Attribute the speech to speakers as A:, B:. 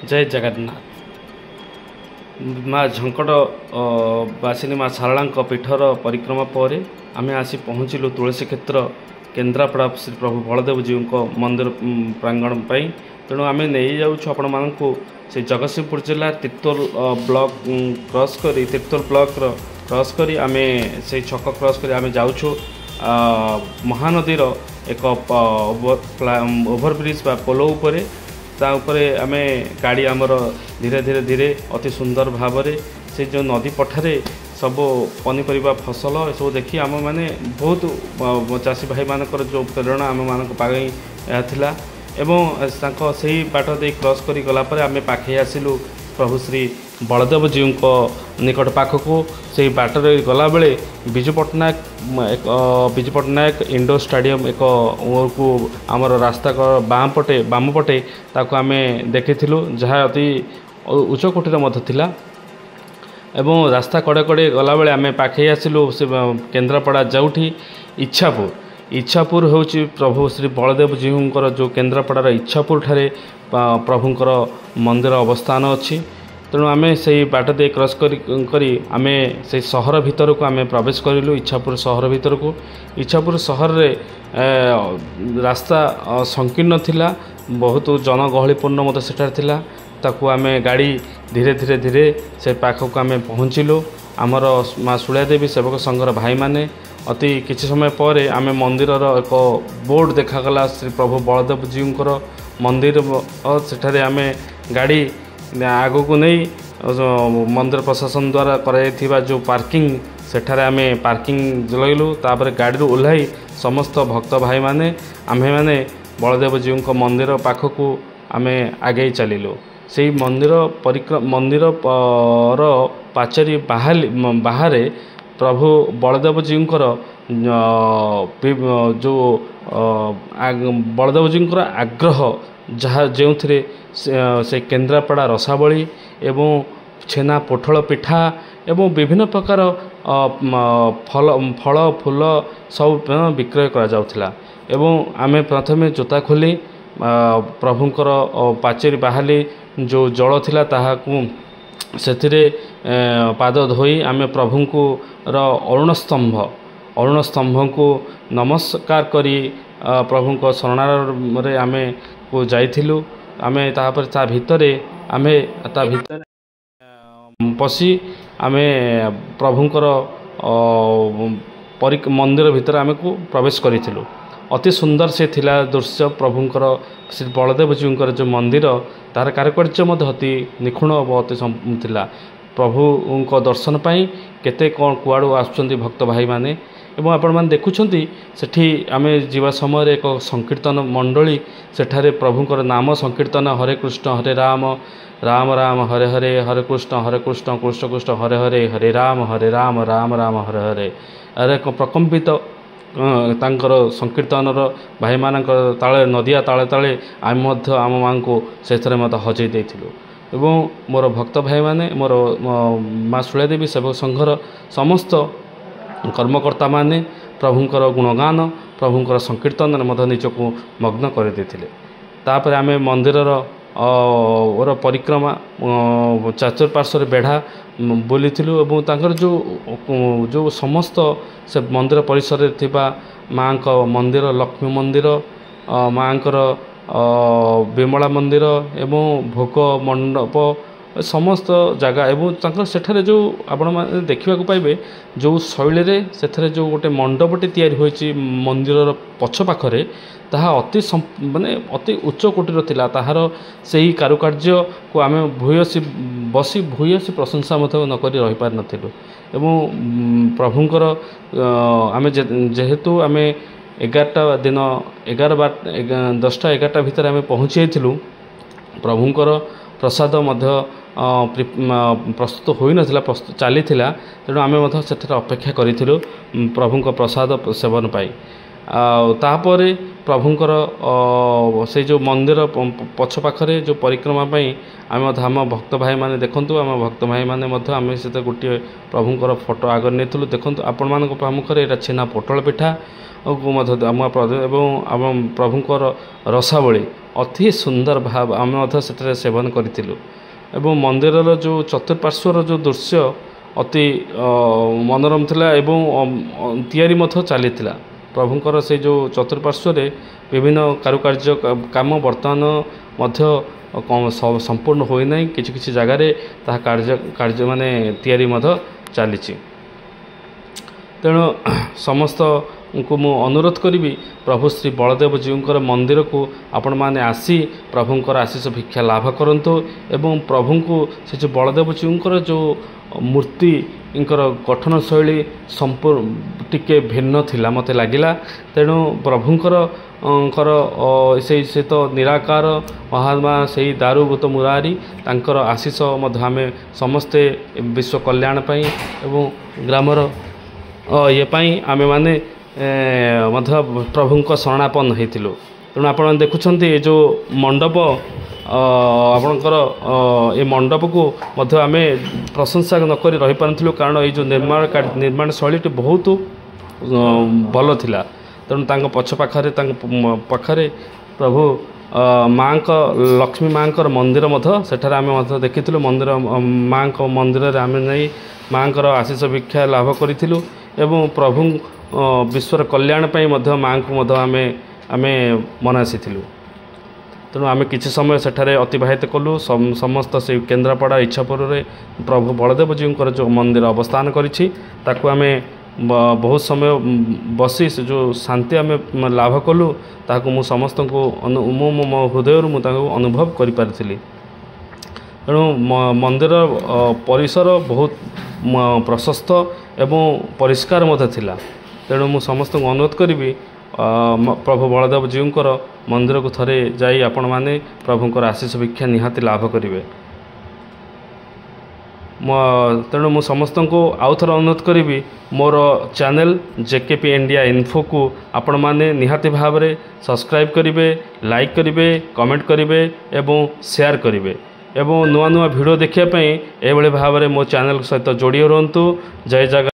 A: जय जगन्नाथ। माँ झंकट बासिनी माँ सारला पीठर परिक्रमा पर आम आसी पहुँचलु तुलसी क्षेत्र केन्द्रापड़ा श्री प्रभु बलदेव जी मंदिर प्रांगण पर। तेणु आम नहीं जाऊँ आपण मानक से जगतसिंहपुर जिला तिर्तोल ब्लॉक क्रॉस करी तिर्तोल ब्लॉक क्रॉस करी आम से छक क्रॉस करी आम जाऊँ महानदीर एक ओभरब्रिज पोलो उपरे आम गाड़ी आमर धीरे धीरे धीरे अति सुंदर भाव से जो नदी पठारे सब पनीपरिया फसल सब देखी आम मैंने बहुत चाषी भाई मानकर जो प्रेरणा आम मान पाई था एवं से बाट दे क्रॉस करी गला पर आम पाखे आसिलु प्रभु श्री बलदेव जी निकट पाखक से बाटर गला बेले विजु पट्टनायक इंडोर स्टेडियम एक को आमर रास्ता बाम पटे ताको आम देखी जहाँ अति उच्च कोटीर थिला एवं रास्ता कड़े कड़े गला बेले आम पाखे आसिलु से केन्द्रापड़ा जाऊठी इच्छापुर होची प्रभु श्री बलदेव जी जो केन्द्रापड़ार इच्छापुर ठारे प्रभुंकर मंदिर अवस्थान अच्छी। तेणु आम से बाट दे क्रॉस करी आम से सहर भीतर को आम प्रवेश करूँ इच्छापुर सहर भीतर को। इच्छापुर सहर रे रास्ता संकीर्ण थिला बहुत जनगहलीपूर्ण मत सेठार थिला ताकू आम गाड़ी धीरे धीरे धीरे से पाखक आम पहुँचलु। आमर माँ शुलिया देवी सेवक संघर भाई माने अति किछि समय पर आम मंदिर एक बोर्ड देखागला श्री प्रभु बलदेव जी मंदिर सेठारे आम गाड़ी आग को नहीं मंदिर प्रशासन द्वारा कर जो पार्किंग सेठारे आम पार्किंग लगलु। तापर गाड़ी ओह्लाई समस्त भक्त भाई माने आम्हे माने बलदेव जी मंदिर पाखक आम आगे चलिलु। से मंदिर पाचेरी बाहर प्रभु बलदेव जी जो बलदेव जी आग्रह जहाँ जो से केन्द्रापड़ा रसावली एवं छेना पोठल पिठा एवं विभिन्न प्रकार फल फूल सब विक्रय करा जाउथिला। एवं आमे प्रथमे जोता खोली प्रभुंकर पाचेरी बाहाली जो जल थिला ताहाकू सेथिरे पाद धोई आमे प्रभुंकु अरुण स्तंभ को नमस्कार करी प्रभुंक शरणार आमे को जाइथिलु। आमे तापर ता भितरे आमे ता भितरे पसी आमे प्रभुंकर मंदिर भितर आमे को प्रवेश करिथिलु। अति सुंदर से थिला दृश्य प्रभुंकर श्री बलदेव जी जो मंदिर तार कारुकार्य मध्य अति निखुण और अति थिला। प्रभु दर्शन पाई केते कौन कुआड़ू आसुचंती भक्त भाई माने एवं आपण माने देखुछंती सेठी आमे जीवा समय एक संकीर्तन मंडली सेठारे प्रभुंकर नाम संकीर्तन हरे कृष्ण हरे राम राम राम हरे हरे हरे कृष्ण कृष्ण कृष्ण हरे हरे हरे राम राम राम हरे हरे अरे प्रकम्पित तांकर संकीर्तनर भाई मानक ताले नदिया ताले ताले आम आम मां को से मत हजई देथिलु। एवं मोर भक्त भाई माने मोर माँ शुलिया देवी सेवक संघर समस्त कर्मकर्ता माने प्रभुंकर गुणगान प्रभुंकर संकीर्तन निजको मग्न कर देथिले। तापर आमे मंदिरर और परिक्रमा चतुर्पार्श्वर बेढ़ा बुलीथिलु एवं तांकर जो समस्त से मंदिर परिसर थिबा माँ का मंदिर लक्ष्मी मंदिर माँकर विमला मंदिर एवं भोग मंडप समस्त जगह एवं सेठारे जो आपण माने देखिबा को पाइबे जो शैली रे सेठारे जो गोटे मंडपटी तैयारी होईची मंदिरर पछ पाखरे ताहा अति माने अति उच्च कोटीर थिला। ताहार सेही कारुकार्य को आमे भूयसी प्रशंसा मत न करी रहि पार नथिलु। एवं प्रभुंकर आमे जेहेतु आमे 11टा दिन 10टा 11टा भितर आमे पहुँची जाइथिलु प्रभुंकर प्रसाद मध्य प्रस्तुत होई नथिला प्रस्तुत चली तेणु आमे मध्य सेठारे अपेक्षा करिथिलु प्रभुंकर प्रसाद सेवन पाई। तापर प्रभुंकर से जो मंदिर पछ पाखरे जो परिक्रमा आम भक्त भाई माने देखंतु आम भक्त भाई माने आम से गोटे प्रभुंकर फोटो आगे नहीं देखंतु आपण मान मुखर यहाँ छेना पोटल पिठा को आम प्रभुंकर रसावली ଅତି ସୁନ୍ଦର ଭାବ ଆମେ ମଧ୍ୟ ସେଠାରେ ସେବନ କରିଥିଲୁ ଏବଂ ମନ୍ଦିରର ଯେଉଁ ଚତୁଃପାର୍ଶ୍ୱର ଯେଉଁ ଦୃଶ୍ୟ ଅତି ମନୋରମ ଥିଲା ଏବଂ ତିଆରି ମଧ୍ୟ ଚାଲିଥିଲା ପ୍ରଭୁଙ୍କର ସେଇ ଯେଉଁ ଚତୁଃପାର୍ଶ୍ୱରେ ବିଭିନ୍ନ କାରୁକାର୍ଯ୍ୟ କାମ ବର୍ତ୍ତମାନ ମଧ୍ୟ ସମ୍ପୂର୍ଣ୍ଣ ହୋଇନାହିଁ କିଛି କିଛି ଜାଗାରେ ତାହା କାର୍ଯ୍ୟ ମାନେ ତିଆରି ମଧ୍ୟ ଚାଲିଛି। ତେଣୁ ସମସ୍ତଙ୍କୁ ମୁଁ ଅନୁରୋଧ କରିବି ପ୍ରଭୁ ଶ୍ରୀ ବଳଦେବଜୀଉଙ୍କର ମନ୍ଦିରକୁ ଆପଣମାନେ ଆସି ପ୍ରଭୁଙ୍କର ଆଶୀଷ ଭିକ୍ଷା ଲାଭ କରନ୍ତୁ ଏବଂ ପ୍ରଭୁଙ୍କୁ ସେ ଯେଉଁ ବଳଦେବଜୀଉଙ୍କର ଯେଉଁ ମୂର୍ତ୍ତିଙ୍କର ଗଠନ ଶୈଳୀ ଟିକେ ଭିନ୍ନ ଥିଲା ମୋତେ ଲାଗିଲା। ତେଣୁ ପ୍ରଭୁଙ୍କର ସେ ତ ନିରାକାର ମହାତ୍ମା ସେଇ ଦାରୁଭୂତ ମୁରାରୀ ତାଙ୍କର ଆଶୀଷ ମଧ୍ୟ ଆମେ ସମସ୍ତେ ବିଶ୍ୱ କଲ୍ୟାଣ ପାଇଁ ଏବଂ ଗ୍ରାମର ଇଏ ପାଇଁ ଆମେମାନେ ମଧ୍ୟ ପ୍ରଭୁଙ୍କ ଶରଣାପନ୍ନ ହେଇଥିଲୁ। ତେଣୁ ଆପଣମାନେ ଦେଖୁଛନ୍ତି ଏ ଯେଉଁ ମଣ୍ଡପ ଆପଣଙ୍କର ଏ ମଣ୍ଡପକୁ ମଧ୍ୟ ଆମେ ପ୍ରଶଂସା ନକରି ରହିପାରିନଥିଲୁ କାରଣ ଏଇ ଯେଉଁ ନିର୍ମାଣ ଶୈଳୀଟି ବହୁତ ଭଲ ଥିଲା। ତେଣୁ ତାଙ୍କ ପଛ ପାଖରେ ପ୍ରଭୁ ମାଙ୍କ ଲକ୍ଷ୍ମୀ ମାଙ୍କର ମନ୍ଦିର ମଧ୍ୟ ସେଠାରେ ଆମେ ମଧ୍ୟ ଦେଖିଥିଲୁ। ମାଙ୍କ ମନ୍ଦିରରେ ଆମେ ନେଇ ମାଙ୍କର ଆଶୀଷ ଭିକ୍ଷା ଲାଭ କରିଥିଲୁ ଏବଂ ପ୍ରଭୁ ବିଶ୍ୱର କଲ୍ୟାଣ ପାଇଁ ମଧ୍ୟ ମାଙ୍କୁ ମଧ୍ୟ ଆମେ ମନାସିଥିଲୁ। ତେଣୁ ଆମେ କିଛି ସମୟ ସେଠାରେ ଅତିବାହିତ କଲୁ। ସମସ୍ତ ସେ କେନ୍ଦ୍ରାପଡ଼ା ଇଚ୍ଛାପୁରରେ ପ୍ରଭୁ ବଳଦେବଜୀଉଙ୍କର ଯେଉଁ ମନ୍ଦିର ଅବସ୍ଥାନ କରିଛି ତାକୁ ଆମେ ବହୁତ ସମୟ ବସି ସେ ଯେଉଁ ଶାନ୍ତି ଆମେ ଲାଭ କଲୁ ତାହାକୁ ମୁଁ ସମସ୍ତଙ୍କୁ ମୋ ହୃଦୟରୁ ମୁଁ ତାଙ୍କୁ ଅନୁଭବ କରିପାରିଥିଲି। ତେଣୁ ମନ୍ଦିର ପରିସର ବହୁତ ପ୍ରଶସ୍ତ ଏବଂ ପରିଷ୍କାର ମଧ୍ୟ ଥିଲା। ତେଣୁ ମୁଁ ସମସ୍ତଙ୍କୁ ଅନୁରୋଧ କରିବି ପ୍ରଭୁ ବଳଦେବଜୀଉଙ୍କର ମନ୍ଦିରକୁ ଥରେ ଯାଇ ଆପଣମାନେ ପ୍ରଭୁଙ୍କର ଆଶୀଷ ଭିକ୍ଷା ନିହାତି ଲାଭ କରିବେ। ତେଣୁ ମୁଁ ସମସ୍ତଙ୍କୁ ଆଉ ଥରେ ଅନୁରୋଧ କରିବି ମୋର ଚ୍ୟାନେଲ୍ JKP ଇଣ୍ଡିଆ ଇନଫୋକୁ ଆପଣମାନେ ନିହାତି ଭାବରେ ସବସ୍କ୍ରାଇବ୍ କରିବେ, ଲାଇକ୍ କରିବେ, କମେଣ୍ଟ କରିବେ ଏବଂ ସେୟାର କରିବେ ଏବଂ ନୂଆ ନୂଆ ଭିଡ଼ିଓ ଦେଖିବା ପାଇଁ ଏଭଳି ଭାବରେ ମୋ ଚ୍ୟାନେଲ୍ ସହିତ ଯୋଡ଼ି ରୁହନ୍ତୁ। ଜୟ ଜଗନ୍ନାଥ।